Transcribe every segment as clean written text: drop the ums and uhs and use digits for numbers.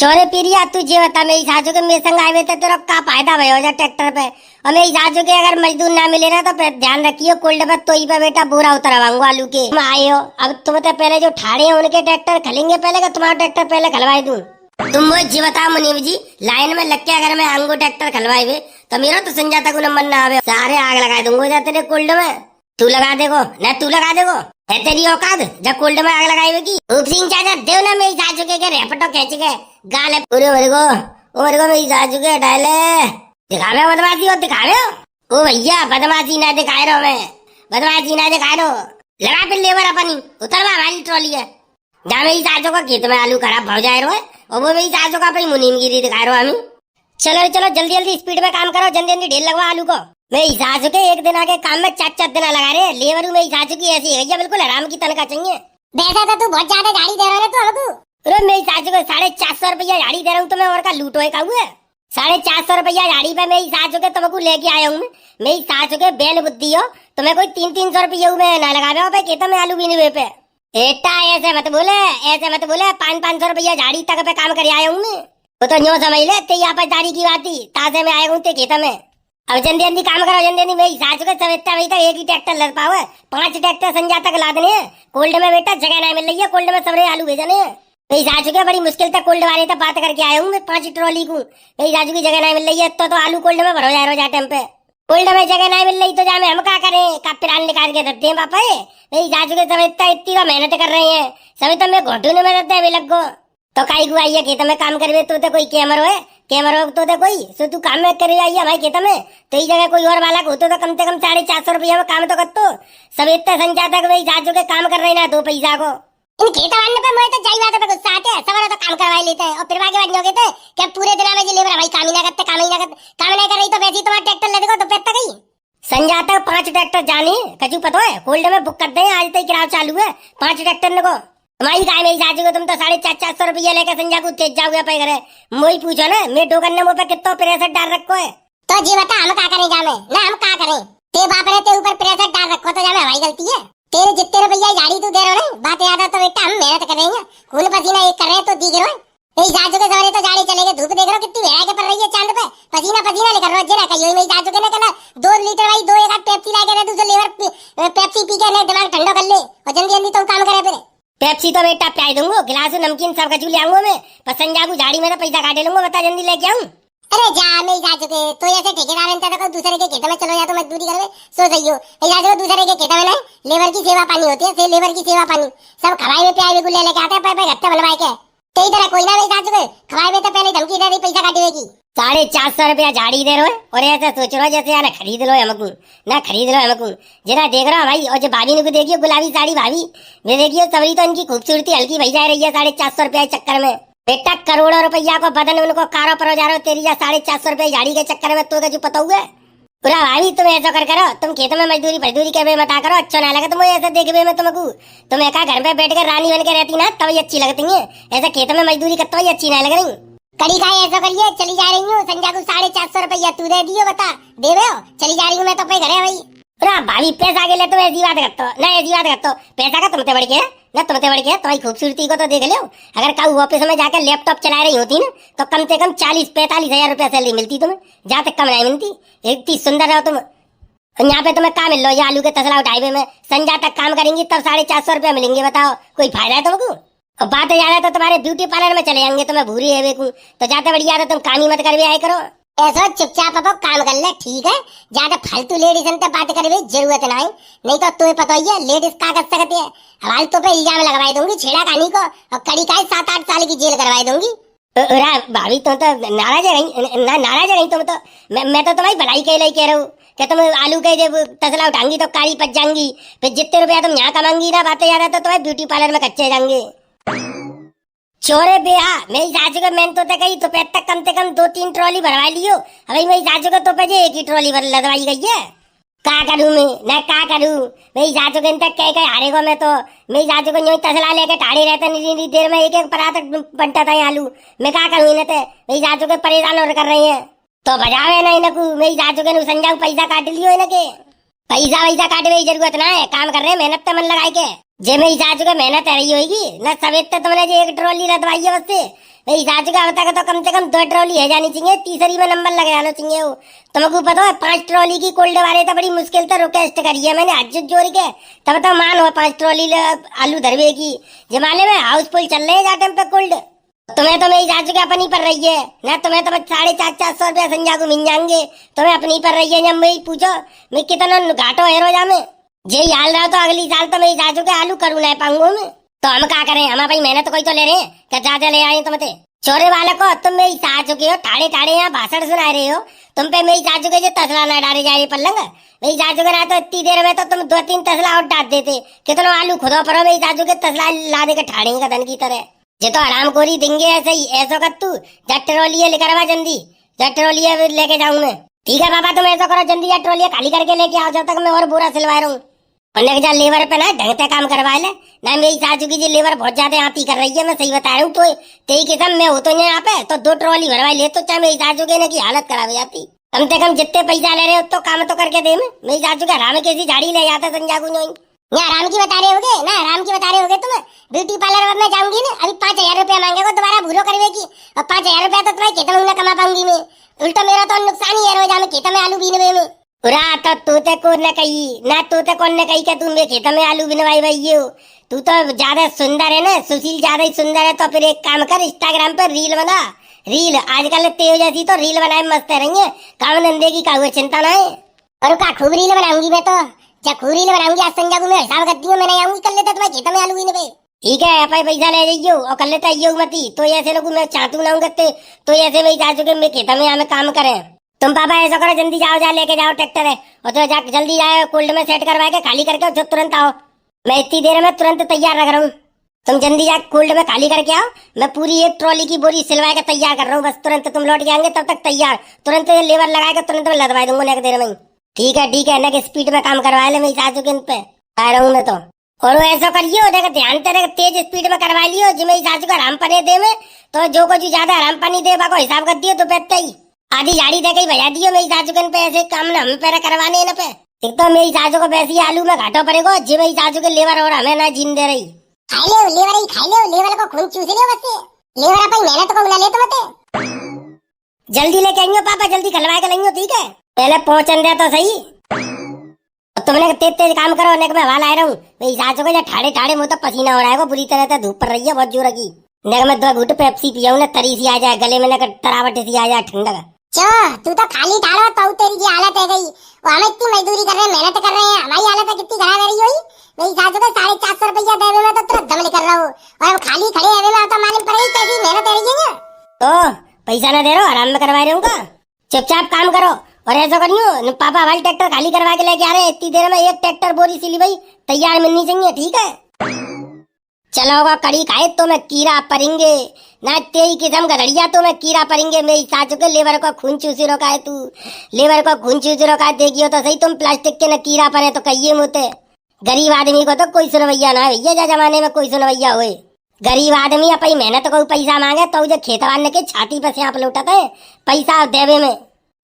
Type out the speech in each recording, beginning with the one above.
चोरे पीरिया तू जे बता मेरी सासू के मेरे संग आए तो तेरा का फायदा भयो जा ट्रैक्टर पे। और मेरी सासू के अगर मजदूर ना मिले ना तो ध्यान रखियो कोल्ड पे तो ही पे बेटा बोरा उतरवाऊंगा आलू के। तुम आए हो अब तुम तो पहले जो ठाड़े हैं उनके ट्रैक्टर खलेंगे पहले का तुम्हारा ट्रैक्टर पहले खलवाई दूं। तुम वो जी बताओ मुनीम जी लाइन में लग के अगर मैं आंगो ट्रैक्टर खलवाए हुए तो मेरा तो संजाता को नंबर ना आवे सारे आग लगा दूंगा जा तेरे कोल्ड में। तू लगा देगो न तू लगा देगो है तेरी औकात जब कोल्ड में आग लगाई होगी। ऊप सिंह चाचा देव ना मेरी सासू के रेपटो खींच के गाले पूरे मेरे को मेरी सासू के डाले दिखावे बदमाशी हो दिखावे हो। ओ भैया बदमाशी ना दिखाए रहो मैं बदमाशी ना दिखाए रहो। लगा फिर लेबर अपनी उतरवा हमारी ट्रॉली है जहाँ मेरी सासू का खेत में आलू खराब हो जाए रहो और वो मेरी सासू का अपनी मुनीमगिरी दिखाए रहो हमें। चलो चलो जल्दी जल्दी स्पीड में काम करो जल्दी जल्दी ढेर लगवा आलू को। मेरी सासू के एक दिन आके काम में 4-4 दिन लगा रहे लेबर मेरी सासू की ऐसी है बिल्कुल आराम की तनख्वाह चाहिए। वैसे तो तू बहुत ज्यादा गाड़ी दे रहा है तू हमको। अरे मेरी सासू को 450 रुपया गाड़ी दे रहा हूँ तो मैं और का लूटो है का हुआ 450 रुपया गाड़ी पे मेरी सासू के तुमको लेके आया हूँ। मेरी सासू के बेल बुद्धि हो तुम्हें कोई 300 रुपया में ना लगा पे खेतों में आलू बीने पे एटा ऐसे मत बोले 500 रुपया गाड़ी तक पे काम कर आया हूँ मैं। वो तो न्यो समझ ले ते यहाँ पर तारी की बात थी ताजे में आया हूँ ते खेतों में। अब जल्दी जल्दी काम करो जल्दी जल्दी मेरी सासू के समझता वही तो एक ही ट्रैक्टर लग पाओ 5 ट्रैक्टर संजा तक ला देने कोल्ड में बेटा जगह नहीं मिल रही है कोल्ड में सबरे आलू भेजने मेरी सासू के बड़ी मुश्किल तक कोल्ड वाले तक बात करके आया हूँ मैं 5 ट्रॉली को। मेरी सासू की जगह नहीं मिल रही है तो आलू कोल्ड में भरो जा रहा टाइम पे कोल्ड में जगह नहीं मिल रही तो जा हम क्या करें का पिरान निकाल के रखते हैं पापा मेरी सासू के समझता इतनी तो मेहनत कर रहे हैं सभी तो मैं घोटू में रहते हैं लग गो तो काई को आइए खेत में काम करवे तो कोई कैमरो है कैमरो तो कोई सो तू काम में करे आइए भाई खेत में तो इस जगह कोई और वाला होते तो कम से कम 450 रुपया में काम तो करतो सब इतना संचा तक वही सासू के काम कर रहे ना 2 पैसा को। इन खेत वाले पे मुझे तो जाई बात पे गुस्सा आते हैं सवाल तो काम करवा लेते हैं और फिर आगे बढ़ जाओगे क्या पूरे दिन में लेबर भाई काम ही ना करते काम नहीं कर रही तो वैसे ही तुम्हारा ट्रैक्टर ले देखो तो पैसा गई संजा तक 5 ट्रैक्टर जाने कचू पता है होल्ड में बुक करते हैं आज तक किराया चालू है 5 ट्रैक्टर को तुम्हारी काय मेरी सासू को तुम तो 450 रुपया लेकर संजा को तेज जाओगे पे करे मोई पूछो ना मैं टोकन ने मुंह पे कितना प्रेशर डाल रखो है तो जी बता हम क्या करें जामे ना हम क्या करें ते बाप रे ते ऊपर प्रेशर डाल रखो तो जामे हमारी गलती है तेरे जितने रुपया गाड़ी तू दे रहे हो ना बात याद है तो बेटा हम मेहनत करेंगे खून पसीना एक कर रहे हैं तो दिख रहे हो मेरी सासू के सवारे तो गाड़ी चलेगी धूप देख रहे हो कितनी भेड़ा के पड़ रही है चांद पे पसीना पसीना निकल रहा है जरा कहियो मेरी सासू के ना कहना 2 लीटर भाई 2 एक पेप्सी ला के दे दूसरे लेवर पेप्सी पी के ना दिमाग ठंडा कर ले और जल्दी जल्दी तुम काम करे फिर पेप्सी तो बेटा पिला दूंगा गिलास नमकीन सब कचू ले आऊंगा मैं बस संजा को झाड़ी में ना पैसा काटे लूंगा बता जल्दी लेके आऊं। अरे जा मेरी सासू के तो ऐसे ठेकेदार बनता तो दूसरे के खेत में चलो जा तो मजदूरी करे सो सही हो सासू दूसरे के खेत में ना लेबर की सेवा पानी होती है लेबर की सेवा पानी सब खवाई में प्याज ले लेके आते हैं गत्ते बनवाए के तो इधर कोई ना मेरी सासू के खवाई में तो पहले धमकी दे दी पैसा काटेगी 450 रुपया झाड़ी दे रहे हो और ऐसा सोच रहे हो जैसे यार खरीद लो हमको ना खरीद लो हमको जरा देख रहा भाई और जो भाभी को देखियो गुलाबी साड़ी भाभी वे देखियो तभी तो इनकी खूबसूरती हल्की भई जा रही है 450 रुपया चक्कर में बेटा करोड़ों रुपया को बदन उनको कारो पर जा रहे हो तेरी 450 रुपया गाड़ी के चक्कर में तो कुछ पता हुआ पूरा भाभी तुम ऐसा कर करो तुम खेत में मजदूरी के वे मता करो अच्छा ना लगे तुम ऐसा देखबे मैं तुमको तुम एक घर पे बैठ कर रानी बन के रहती ना तभी अच्छी लगती है ऐसा खेत में मजदूरी करते हुए अच्छी ना लग रही कड़ी खाए ऐसा करिए चली जा रही हूँ संजा को 450 रुपया तू दे दियो बता दे रहे हो चली जा रही हूँ मैं तो पे घरे भाई पूरा भाभी पैसा के लिए तुम ऐसी बात करते हो ना ऐसी बात करते हो पैसा का तुमसे बढ़ के ना तुमसे बढ़ के तुम्हारी खूबसूरती को तो देख लो अगर कल ऑफिस में जाकर लैपटॉप चला रही होती ना तो कम से कम 40-45 हजार रुपया सैलरी मिलती तुम्हें जहाँ तक कम नहीं मिलती इतनी सुंदर रहो तुम यहाँ पे तुम्हें काम मिल लो ये आलू के तसला उठाए में संजा तक काम करेंगी तब 450 रुपया मिलेंगे बताओ कोई फायदा है तुमको और बात ज्यादा तो तुम्हारे ब्यूटी पार्लर में चले जाएंगे तुम्हें भूरी है बेकू तो जाते बढ़िया तो तुम काम ही मत कर आए करो ऐसा चुपचाप अब काम कर ले ठीक है ज्यादा फालतू लेडीज से बात करे जरूरत नहीं नहीं तो तुम्हें पता ही है लेडीज क्या कर सकती है हमारे तो पे इल्जाम लगवाई दूंगी छेड़ा खानी को और कड़ी का 7-8 साल की जेल करवाई दूंगी। भाभी तुम तो नाराज है नाराज है तुम तो मैं तो तुम्हारी भलाई के लिए कह रहा हूँ कि तुम आलू के जब तसला उठाएंगी तो काली पच जाएंगी फिर जितने रुपया तुम यहाँ कमांगी ना बातें ज्यादा तो तुम्हारे ब्यूटी पार्लर में कच्चे जाएंगे छोरे बेहा मेरी सासू को मैंने तो कही तो पे तक कम से कम 2-3 ट्रॉली भरवा लियो अभी मेरी सासू को तो पे एक ही ट्रॉली भर लगवाई गई है क्या करूं मैं ना क्या करूं मेरी सासू के तक कह हारेगा मैं तो मेरी सासू को यूं तसला लेके ठाड़े रहते नहीं देर में एक परात बनता था आलू मैं क्या करूं इन्हें मेरी सासू के परेशान और कर रही है तो बजावे ना इनको मेरी सासू के संजाऊ पैसा काट लियो इनके पैसा वैसा काटे की जरूरत ना है काम कर रहे मेहनत तो मन लगाए के जे मेरी सासू को मेहनत रही होगी ना सवेत तुमने जो एक ट्रॉली लदवाई है बस मेरी सासू का बता तो कम से कम 2 ट्रॉली है जानी चाहिए, तीसरी में नंबर लग जाना चाहिए वो। तुमको पता है 5 ट्रॉली की कोल्ड वाले तो बड़ी मुश्किल से रिक्वेस्ट करी है मैंने हाथ जोड़ के, तब तो मान हो 5 ट्रॉली आलू धरवे की। जमाने में हाउसफुल चल रहे हैं जाटे पे कोल्ड। तुम्हें तो मेरी सासू की अपनी पर रही है ना, तुम्हें तो 450 रुपया संजा को मिल जाएंगे, तुम्हें अपनी पर रही है। जब मैं पूछो मैं कितना घाटो है रोजा में, जे हाल रहा तो अगली साल तो मेरी सासू के आलू करूँ ना पाऊंगो में, तो हम क्या करें, हम भाई मेहनत कोई तो ले रहे हैं क्या, ज्यादा ले आए तुम चोरे वाले को। तुम मेरी सासू के हो ठाड़े ठाड़े यहाँ भाषण सुना रहे हो, तुम पे मेरी सासू के जो तसला ना डाले जा रही पल्लंग, मेरी सासू के ना तो इतनी देर में तो तुम 2-3 तसला और डाल देते, कितना आलू खुदा पर मेरी सासू के तसला ला दे के ठाड़े का धन की तरह। जे तो आराम कोरी देंगे ऐसे ही, ऐसा कर तू जा ट्रोलिये लेकर आवा जल्दी, जा ट्रोलिये लेके जाऊं मैं। ठीक है बाबा तुम ऐसा करो जल्दी जा ट्रोलिये खाली करके लेके आओ, जब तक मैं और बुरा सिलवा रहा हूँ। और जा लेबर पे ना ढंग से काम करवा ले ना, मेरी सासू की जी लेबर बहुत ज्यादा आती कर रही है, मैं सही बता रहा हूँ। तो तेरी किस्म में हो तो यहाँ पे तो 2 ट्रॉली भरवा ले तो चाहे मेरी सासू के की हालत खराब हो जाती। कम से कम जितने पैसा ले रहे हो तो काम तो करके दे, मेरी सासू का आराम कैसी झाड़ी ले जाता संजा को यहाँ आराम की बता रहे होगे ना, आराम की बता रहे होगे तुम। ब्यूटी पार्लर में जाऊंगी ना, अभी 5000 रुपया मांगेगा दोबारा भूरो करवे की, और 5000 रुपया तो तुम्हारे खेत में कमा पाऊंगी मैं, उल्टा मेरा तो नुकसान ही है रोजा में खेत में आलू बीनवे में। पूरा तो तू ते को न कही ना, तू ते कौन ने कही कि तुम खेत में आलू बिनवाई भाई हो, तू तो ज्यादा सुंदर है ना, सुशील ज्यादा ही सुंदर है। तो फिर एक काम कर, इंस्टाग्राम पर रील बना, रील आजकल तेज जैसी तो रील बनाए मस्त रहेंगे, काम धंधे की का चिंता ना है। और का खूब रील बनाऊंगी मैं तो, जब खूब रील बनाऊंगी आज संजा को मैं हिसाब करती हूँ, मैंने आऊंगी कर लेता तुम्हारे खेत में आलू बिनवे। ठीक है अपन पैसा ले जाइयो और कर लेता आइयो मती, तो ऐसे लोग मैं चाहतू ना करते, तो ऐसे वही जा चुके मैं खेत में हमें काम करें। तुम पापा ऐसा करो जल्दी जाओ, जा लेके जाओ ट्रैक्टर है, और तो जा जल्दी जाओ कोल्ड में सेट करवा के खाली करके जो तुरंत आओ, मैं इतनी देर में तुरंत तैयार रख रहा हूँ। तुम जल्दी जा कोल्ड में खाली करके आओ, मैं पूरी 1 ट्रॉली की बोरी सिलवा के तैयार कर रहा हूँ, बस तुरंत तुम लौट के आएंगे तब तक तैयार, तुरंत लेबर लगा के तुरंत मैं लदवा दूंगा एक देर में। ठीक है ना, स्पीड में काम करवा ले मेरी सासू के इन पे आ रहा हूँ मैं तो। और ऐसा करियो देखो ध्यान तेरे तेज स्पीड में करवा लियो, जो मेरी सासू को आराम पानी दे में, तो जो को ज्यादा आराम पानी दे बाको हिसाब कर दियो तो पैते ही आधी झाड़ी दे के भजा दियो मेरी सासू के पे, ऐसे काम ना हम पैरा करवाने न पे। एक तो मेरी सासू को वैसी आलू में घाटो पड़ेगा, जी मेरी सासू के लेबर और हमें ना जीन दे रही। खाई ले लेबर ही खाई ले, लेबर को खून चूस लियो बस, लेबर अपन मेहनत को बुला ले तो मते। जल्दी लेके आइयो पापा, जल्दी खलवा के लाइयो, ठीक है पहले पहुंचन दे तो सही। तुमने तेज काम करो, नेक में हवा ला रहा हूँ मेरी सासू को, ठाड़े ठाड़े मुंह तो पसीना हो रहा है, बुरी तरह से धूप पड़ रही है बहुत जोर की। नेक में 2 घूंट पेप्सी पियाऊं ना, तरी सी आ जाए गले में, ना तरावट सी आ जाए ठंडक। चो तू तो खाली ठाड़ो तो तेरी की हालत है गई, वो हम इतनी मजदूरी कर रहे हैं, मेहनत कर रहे हैं, हमारी हालत कितनी खराब है रही हुई। मेरी सासू को 450 रुपया देवे में तो तुरंत दम लेकर रहा हूँ, और हम खाली खड़े हवे में तो मालूम पड़ेगी कैसी मेहनत है रही है। तो पैसा ना दे रहे हो, आराम में करवा रहे हूँ, चुपचाप काम करो। और ऐसा करियो पापा हमारी ट्रैक्टर खाली करवा के लेके आ रहे हैं, इतनी देर में 1 ट्रैक्टर बोरी सिली भाई तैयार मिलनी चाहिए, ठीक है। चलोगा कड़ी खाए तो मैं कीड़ा परेंगे ना, तेरी किस्म गधड़िया तो मैं कीड़ा परेंगे। मेरी सासू के लेबर को खून चूसी रोका है, तू लेबर को खून चूसी रोका देखियो तो सही, तुम प्लास्टिक के न कीड़ा परे तो कहिए मुझे। गरीब आदमी को तो कोई सुनवैया ना है भैया, जमाने में कोई सुनवैया हुए। गरीब आदमी अपनी मेहनत को पैसा मांगे तो जो खेतवान के छाती पर से आप लौटता है पैसा देवे में।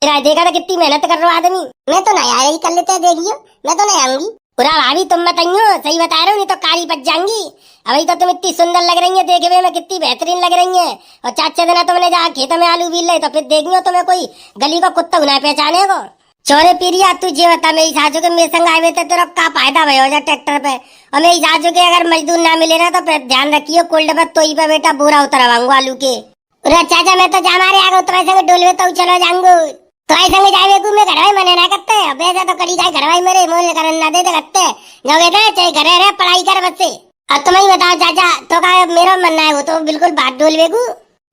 तेरा देखा था कितनी मेहनत कर रहा आदमी, मैं तो नहीं आया ही कर लेते देखियो, मैं तो नहीं आऊंगी। पूरा भाभी तुम बताइयो, सही बता रहे हो नहीं तो कारी बच जाएंगी। अभी तो तुम इतनी सुंदर लग रही है, देखे में कितनी बेहतरीन लग रही है, और 4 दिन तुमने जहाँ खेत में आलू बील रहे तो फिर देखियो तुम्हें कोई गली को कुत्ता उन्हें पहचाने को। चोरे पीरिया तुझे बता, मेरी सासू के मेरे संग आए थे तेरा का फायदा भयो जा ट्रैक्टर पे, और मेरी सासू के अगर मजदूर ना मिले ना तो फिर ध्यान रखियो कोल्ड पे तो ही पे बेटा बोरा उतरवाऊंगा आलू के। चाचा मैं तो जा मारे आगे तुम्हारे संग डोलवे तो चलो जाऊंगो, तुम्हारे संग जावे को मैं घरवाई मने ना करते, अब ऐसा तो कड़ी गाय घरवाई मेरे मोल करन ना दे करते जोगे तो चाहे घरे रहे पढ़ाई कर बच्चे। अब तुम ही बताओ चाचा, तो का मेरा मनना है वो तो बिल्कुल बात डोलवे को,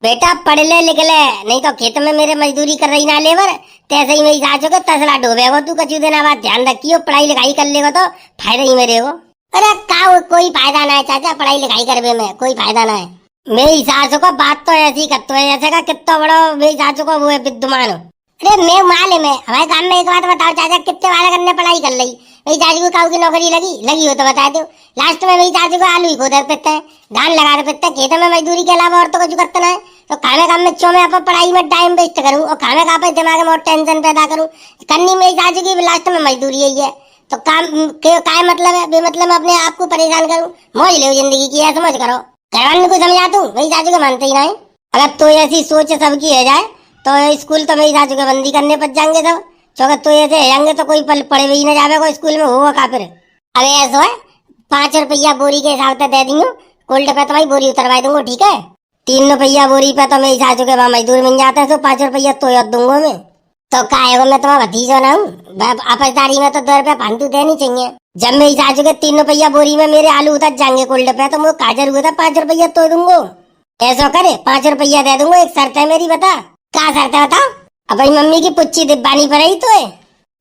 बेटा पढ़ ले लिख ले, नहीं तो खेत में मेरे मजदूरी कर रही ना लेबर, तैसे ही मेरी सासू को तसला डोबेगो तू, कचू देना बात ध्यान रखियो, पढ़ाई लिखाई कर लेगो तो फायदा ही मेरे को। अरे का कोई फायदा ना है चाचा, पढ़ाई लिखाई करवे में कोई फायदा ना है। मेरी सासू को बात तो ऐसी करते है जैसे का कितना बड़ा मेरी सासू को वो है विद्यमान हो। अरे मैं माले में हमारे काम में एक बात बताओ चाचा, कितने वाले करने पढ़ाई कर ली, मेरी चाची को काऊ की नौकरी लगी हो तो बता दो। लास्ट में मेरी चाची को आलू ही खोदर पेते है, धान लगा पेते, खेत में मजदूरी के अलावा और तो कुछ करते ना है, तो खाने काम में चो में अपन पढ़ाई में टाइम वेस्ट करूँ और खाने का पे दिमाग में और टेंशन पैदा करूँ, करनी मेरी चाची की लास्ट में मजदूरी यही है, तो काम क्या मतलब है, बेमतलब में अपने आप को परेशान करूँ, मौज ले जिंदगी की है, समझ करो। घरवाले को समझा तू, मेरी चाची को मानते ही ना है। अगर तो ऐसी सोच सबकी है जाए तो स्कूल तो मेरी सासू के बंदी करने पड़ जाएंगे सब। चौकत तो ऐसे हैंगे तो कोई पढ़े ही ना जावे को स्कूल में होगा का फिर। अरे ऐसा है 5 रुपया बोरी के हिसाब से दे दी हूँ, कोल्ड पे तो भाई बोरी उतरवा दूंगा, ठीक है। 3 रुपया बोरी पे तो मेरी सासू के वहाँ मजदूर मिल जाते हैं, तो 5 रुपया तो याद दूंगा मैं। तो काहे को मैं तुम्हारा भतीजा ना हूँ, आपसदारी में तो 2 रुपया फालतू देनी चाहिए। जब मेरी सासू के 3 रुपया बोरी में मेरे आलू उतर जाएंगे कोल्ड पे तो मुझे काजर हुआ था 5 रुपया तो दूंगो। ऐसा करे 5 रुपया दे दूंगा, एक शर्त है मेरी, बता क्या शर्त है बताओ। अब भाई मम्मी की पुच्ची दिब्बानी पर ही तो है।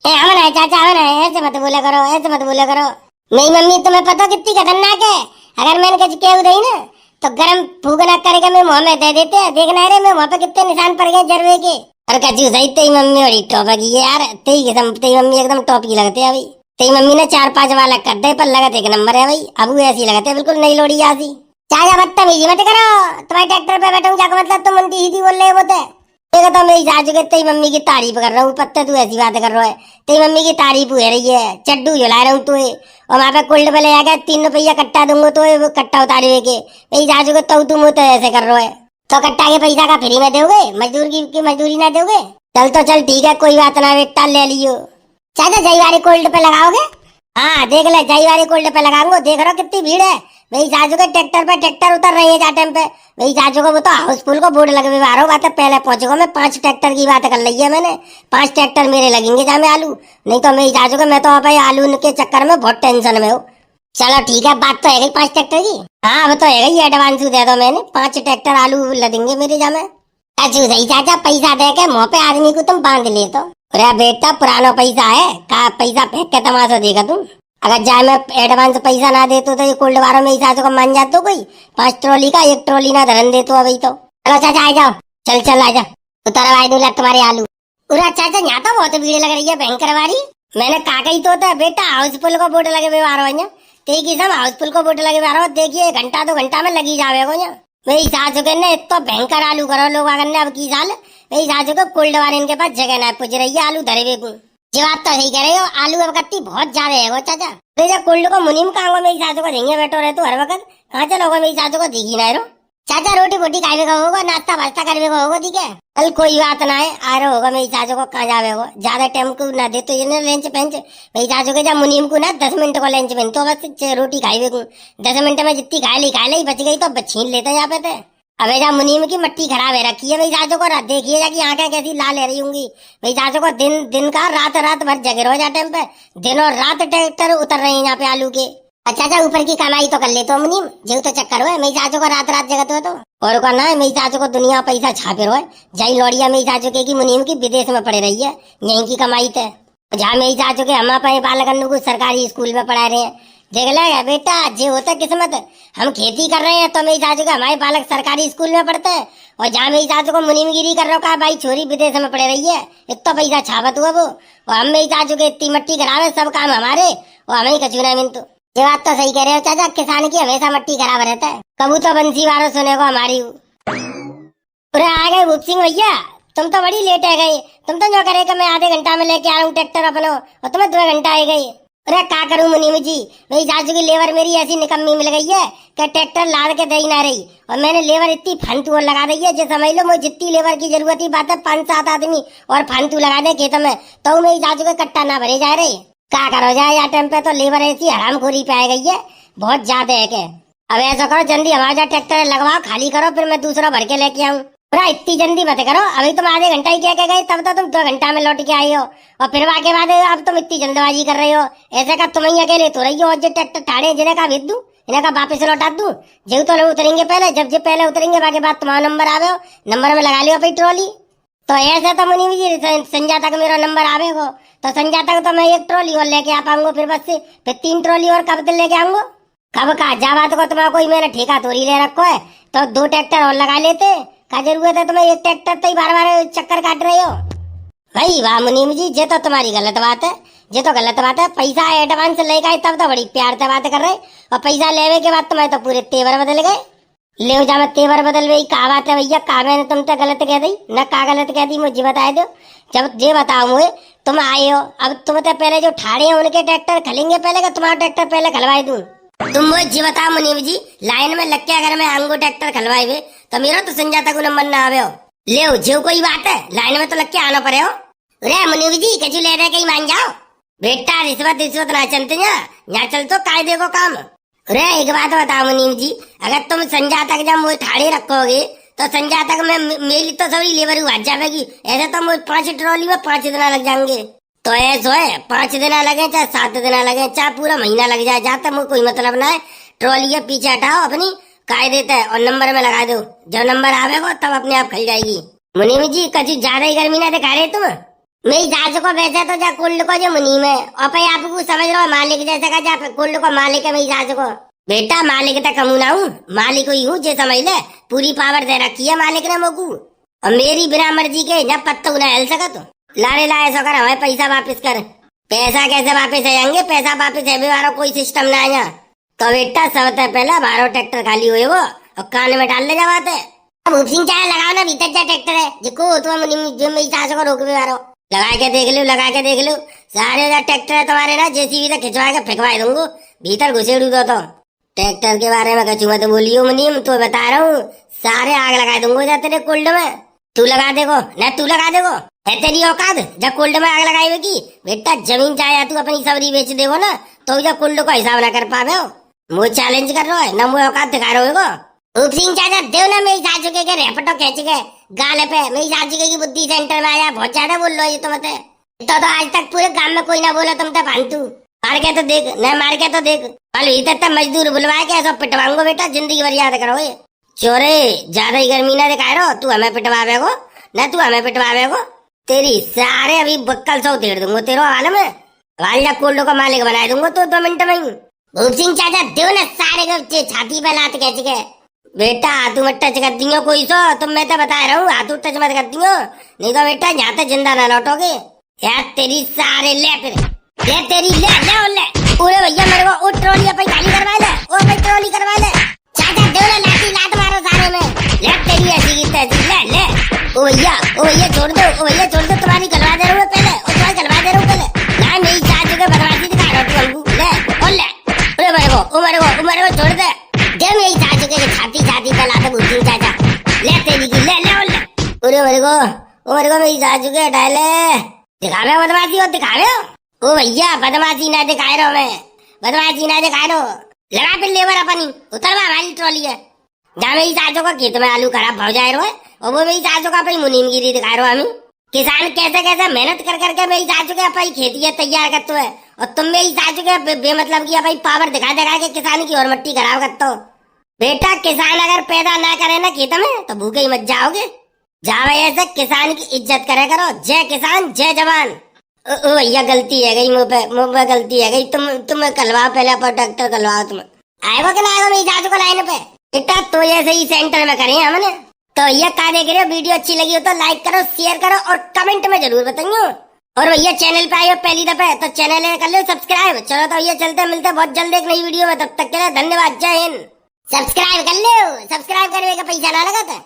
अमन है चाचा, अमन है, ऐसे मत बोला करो, ऐसे मत बोला करो। मेरी मम्मी तुम्हें पता कितनी खतरनाक है, अगर मैंने कुछ कह उदई ना तो गरम फूकना करके मैं मुंह में दे देते हैं, देखना रे मैं वहाँ पे कितने निशान पड़ गए जरवे के। और कचू सही तेरी मम्मी बड़ी टॉप की है यार, तेरी मम्मी एकदम टॉप की लगती है। अभी तेरी मम्मी ने 4-5 वाला कर दे पर लगत एक नंबर है भाई, अब ऐसी लगते है बिल्कुल नई लोड़ी आसी। चाचा बदतमीजी मत करो, तुम्हारे ट्रैक्टर पे बैठा हूँ क्या मतलब तुम उल्टी सीधी बोल रहे हो बोते। देखो तो मेरी सासू के तेरी मम्मी की तारीफ कर रहा हूँ, पत्ते तू ऐसी बातें कर रहा है। तेरी मम्मी की तारीफ हो रही है, चड्डू झुला रहा हूँ तो और वहाँ पे कोल्ड पे ले जाकर 3 रुपया कट्टा दूंगा तो वो कट्टा उतारे के मेरी सासू को तो तुम तो ऐसे कर रहे हो। तो कट्टा के पैसा का फ्री में दोगे, मजदूर की मजदूरी ना दोगे। चल तो चल ठीक है कोई बात ना बेटा, ले लियो। चाचा जई वाली कोल्ड पे लगाओगे? हाँ देख ले जई वाली कोल्ड पे लगाऊंगा, देख रहा कितनी भीड़ है। मेरी सासू के ट्रैक्टर पे ट्रैक्टर उतर रही है जा टाइम पे। मेरी सासू को वो तो हाउसफुल को बोर्ड लगे हुए आ रहा हूँ, बात पहले पहुंचूंगा मैं। 5 ट्रैक्टर की बात कर ली है मैंने, 5 ट्रैक्टर मेरे लगेंगे जा में आलू, नहीं तो मेरी सासू को मैं तो भाई आलू के चक्कर में बहुत टेंशन में हूँ। चलो ठीक है बात तो है गई 5 ट्रैक्टर की। हाँ अब तो है गई, एडवांस दे दो मैंने, 5 ट्रैक्टर आलू लदेंगे मेरे जा में। अच्छा सही चाचा पैसा दे के मुँह पे आदमी को तुम बांध ले तो। अरे बेटा पुराना पैसा है, का पैसा फेंक के तमाशा देगा तुम। अगर जाए मैं एडवांस पैसा ना दे तो ये कोल्ड वारों में हिसाब को मान जाते कोई 5 ट्रॉली का 1 ट्रॉली ना धरन दे तो अभी तो। चलो चाचा आ जाओ, चल चल आ जाओ, उतरवा दूंगा तुम्हारे आलू। उरा चाचा यहाँ तो बहुत भीड़ लग रही है भयंकर वाली। मैंने कहा ही तो था बेटा हाउसफुल को बोर्ड लगे हुए आ रहा है, ते की सब हाउसफुल को बोर्ड लगे हुए आ रहा हो, देखिए 1-2 घंटा में लगी जावे को। मेरी सासू के ने इतना भयंकर आलू करो लोग अगर ने अब की साल मेरी सासू को कोल्ड वाले इनके पास जगह ना पूछ रही है आलू धरे हुए को। जी बात तो सही कह रहे हो, आलू अब कत्ती बहुत ज्यादा है वो चाचा। तो जब कोल्ड को मुनीम कहाँ मेरी सासू को देंगे बैठो रहे तो हर वक्त कहाँ चलोगे, मेरी सासू को दिखी ना रो। चाचा रोटी बोटी खाए का होगा, नाश्ता वास्ता करवे का होगा, ठीक है कल कोई बात ना है आ रहा होगा। मेरी सासू को कहाँ जावे हो, ज्यादा टाइम को ना दे तो ये लंच पेंच मेरी सासू के जब मुनीम को ना 10 मिनट को लंच पेंच तो बस रोटी खाई को 10 मिनट में जितनी खा ली बच गई तो छीन लेते हैं यहाँ पे थे। अबे जा मुनीम की मट्टी खराब है रखी है मेरी सासू को, देखिए जा कि आंखें कैसी लाल रही होंगी। मेरी सासू को दिन का रात भर जगे रहो जा टाइम पे, दिन और रात ट्रैक्टर उतर रहे हैं यहाँ पे आलू के। अच्छा ऊपर की कमाई तो कर ले तो मुनीम जो तो चक्कर हुआ मेरी सासू को रात जगत हो तो और को ना है मेरी सासू को दुनिया पैसा छापे रहो। जई लौड़िया मेरी सासू के की मुनीम की विदेश में पड़े रही है, यहीं की कमाई थे। जहाँ मेरी सासू के हम अपने बालक को सरकारी स्कूल में पढ़ा रहे हैं, देख लेगा बेटा जे होता किस्मत। हम खेती कर रहे हैं तो मेरी सासू का हमारे बालक सरकारी स्कूल में पढ़ते हैं, और जहाँ मेरी सासू को मुनीमगिरी कर रहा है भाई छोरी विदेश में पढ़े रही है, इतना पैसा छापत हुआ वो। और हम मेरी सासू के इतनी मट्टी खराब है, सब काम हमारे और हमें कचूना मिनटू। ये बात तो सही कह रहे हो चाचा, किसान की हमेशा मट्टी खराब रहता है, कबू तो बंसी वारों सुने को हमारी। अरे आ गए भूप सिंह भैया, तुम तो बड़ी लेट है गई। तुम तो जो करे कि मैं आधे घंटा में लेके आ रहा हूँ ट्रैक्टर अपनो, और तुम्हें 2 घंटा आ गई। अरे क्या करूं मुनीम जी, मेरी सासू की लेबर मेरी ऐसी निकम्मी मिल गई है कि ट्रैक्टर लाद के दे ही ना रही, और मैंने लेबर इतनी फालतू लगा दी है जो समझ लो मुझे जितनी लेबर की जरूरत ही बात है 5-7 आदमी और फालतू लगा दे खेत में तो मेरी सासू के कट्टा ना भरे जा रही। क्या करो जाए या टाइम पे तो लेबर ऐसी हरामखोरी पे आ गई है बहुत ज्यादा है के। अब ऐसा करो जल्दी हमारा ट्रैक्टर लगवाओ, खाली करो, फिर मैं दूसरा भर के लेके आऊँ। इतनी जल्दी मत करो, अभी तुम आधे घंटा ही क्या गए, तब तो तुम 2 घंटा में लौट के आई हो, और फिर के बाद अब तुम इतनी जल्दबाजी कर रहे हो। ऐसे का तुम ही अकेले तो रही हो, और जो ट्रैक्टर ठाड़े जिन्हें का भेज दूं, इन्हें का वापस लौटा दूं। जो तो लोग उतरेंगे पहले, जब पहले उतरेंगे बाकी बाद तुम्हारा नंबर आवे हो, नंबर में लगा लियो अपनी ट्रॉली। तो ऐसे तो मुनीम जी संजा तक मेरा नंबर आवे हो तो संजा तक तो मैं 1 ट्रॉली और लेके आ पाऊंगा, फिर बस से फिर 3 ट्रॉली और कब तक लेके आऊंगा। कब का जा बात को तुम्हारा कोई मैंने ठेका थोड़ी ले रखो है, तो 2 ट्रैक्टर और लगा लेते। क्या जरूरत है तुम्हें 1 ट्रैक्टर तो ही बार चक्कर काट रहे हो भाई। वाह मुनीम जी ये तो तुम्हारी गलत बात है, ये तो गलत बात है। पैसा एडवांस ले गए तब तो बड़ी प्यार से बात कर रहे, और पैसा लेने के बाद तुम्हें तो पूरे तेवर बदल गए। ले जा मैं तेवर बदल गई, कहा बात है भैया, कहा मैंने तुम तो गलत कह दी न, कहा गलत कह दी मुझे बता दो। जब ये बताओ मुझे तुम आए हो, अब तुम तो पहले जो ठाड़े हैं उनके ट्रैक्टर खलेंगे पहले का तुम्हारा ट्रैक्टर पहले खलवाई दूं। तुम मुझे जी बताओ मुनीम जी, लाइन में लग के अगर मैं आऊंगा ट्रैक्टर खलवाए हुए तो मेरा तो संजाता को नंबर ना आवे हो। ले जो कोई बात है लाइन में तो लग के आना पड़े हो। रे मुनीम जी कचू ले रहे कहीं मान जाओ। बेटा रिश्वत रिश्वत ना चलते यहाँ चल तो कायदे को काम। रे एक बात बताओ मुनीम जी, अगर तुम संजाता जब मुझे ठाड़े रखोगे तो संजाता में मेरी तो सभी लेबर हुआ जाएगी। ऐसे तो मुझे 5 ट्रॉली में 5 दिन लग जाएंगे। तो ऐसा है 5 दिन लगे चाहे 7 दिन लगे चाहे पूरा महीना लग जाए, जाता मुझे कोई मतलब ना है। ट्रॉली के पीछे हटाओ अपनी कायदे है और नंबर में लगा दो। जब नंबर आवेगा तब अपने आप खल जाएगी। मुनीम जी कभी ज्यादा ही गर्मी ना दिखा रहे तुम। मेरी जांच को वैसे तो जा कुल्ड को जो मुनीम है और भाई आपको समझ रहे हो मालिक जैसे का जा कुल्ड को मालिक है मेरी जांच को। बेटा मालिक तक कमूना हूँ, मालिक ही हूँ जे समझ ले। पूरी पावर दे रखी है मालिक ने मोकू और मेरी बिना मर्जी के जब पत्ता उन्हें हिल सका तो लारे लाए सो कर हमें पैसा वापस कर। पैसा कैसे वापस आएंगे, पैसा वापस है बारो कोई सिस्टम ना आया। तो बेटा सबसे पहले बारो ट्रैक्टर खाली हुए वो और कान में डाल ले जाते। अब सिंह चाहे लगाओ ना भीतर जा ट्रैक्टर है जिको तुम मेरी सास को रोक भी मारो। लगा के देख लो लगा के देख लो सारे ट्रैक्टर है तुम्हारे ना जेसीबी तक खिंचवा के फेंकवा दूंगा भीतर घुसेड़ू दो। तो ट्रैक्टर के बारे में कछु मत बोलियो मुनीम, तो बता रहा हूँ सारे आग लगा दूंगा जा तेरे कोल्ड में। तू लगा देगो न तू लगा देगो है तेरी औकात जब कोल्ड में आग लगाई होगी। बेटा जमीन चाहे तू अपनी सबरी बेच देगो ना तो जब कोल्ड को हिसाब ना कर पावे हो। मुझे चैलेंज कर रहा है ना मुझे औकात दिखा रहे हो। सिंह चाचा देव ना मेरी सासू के रेपटो खींच के गाले पे मेरी सासू की बुद्धि सेंटर में आया। बहुत ज्यादा बोल लो ये तो मत तो आज तक पूरे गांव में कोई ना बोला तुम तो फालतू। मार के तो देख न मार के तो देख कल इधर तक मजदूर बुलवा के ऐसा पिटवाऊंगा बेटा जिंदगी भर याद करो। ये चोरे ज्यादा ही गर्मी ना दिखा रहो, तू हमें पिटवावेगो न तू हमें पिटवावेगो। तेरी सारे अभी बक्कल सौ तेड़ दूंगा तेरे हाल में वाल कोल्डो का मालिक बना दूंगा तो 2 मिनट में ही। भूप सिंह चाचा देव ना सारे को छाती पे लात खींच के। बेटा हाथ मत टच कर दियो कोई सो तुम मैं तो बता रहा हूँ हाथ टच मत कर दियो नहीं तो बेटा यहाँ तक जिंदा ना लौटोगे। यार तेरी सारे ले फिर ले तेरी ले पूरे भैया मेरे को ट्रॉली अपन खाली करवा ले ओ भाई ट्रॉली करवा ले। चाचा देव ना लाठी लात मारो सारे में ले तेरी ऐसी की तैसी ले ओ भैया छोड़ दो ओ भैया छोड़ दो तुम्हारी करवा दे रहा हूँ पहले और तुम्हारी करवा दे रहा हूँ पहले ना मेरी चाचू के बदमाशी दिखा रहा हूँ तुमको ले और ले अरे मेरे को छोड़ दे दे मेरी चाचू के छाती पे लाते भूल चाचा ले तेरी की ले और ले अरे मेरे को मेरी चाचू के डाले दिखावे बदमाशी हो दिखावे ओ भैया बदमाशी ना दिखाए रहो मैं बदमाशी ना दिखाए रहो। लगा फिर लेबर अपनी उतरवा हमारी ट्रॉली है जहाँ मेरी सासों का खेत में आलू खराब हो जाए रहे और वो मेरी सासों का अपनी मुनीमगिरी दिखा रहे हो। हमें किसान कैसे कैसे मेहनत कर करके मेरी सासों के अपनी खेती तैयार करते है और तुम मेरी सासों के बेमतलब की अपनी पावर दिखा के किसान की और मट्टी खराब करते हो। बेटा किसान अगर पैदा ना करे ना खेत में तो भूखे ही मत जाओगे। जाओ ऐसे किसान की इज्जत करे करो। जय किसान जय जवान। ओ भैया गलती है गई मुँह पे गलती है गई। तुम कलवाओ पहले अपन ट्रैक्टर कलवाओ। तुम आएगा कि ना आएगा मेरी सासू को लाइन पे बेटा तो ऐसे ही सेंटर में करें हमने। तो भैया क्या देख रहे हो वीडियो अच्छी लगी हो तो लाइक करो शेयर करो और कमेंट में जरूर बताइए। और भैया चैनल पे आए हो पहली दफे तो चैनल कर लो सब्सक्राइब। चलो तो भैया चलते मिलते बहुत जल्द एक नई वीडियो में, तब तक के लिए धन्यवाद जय हिंद। सब्सक्राइब कर लो, सब्सक्राइब करने का पैसा ना लगा था।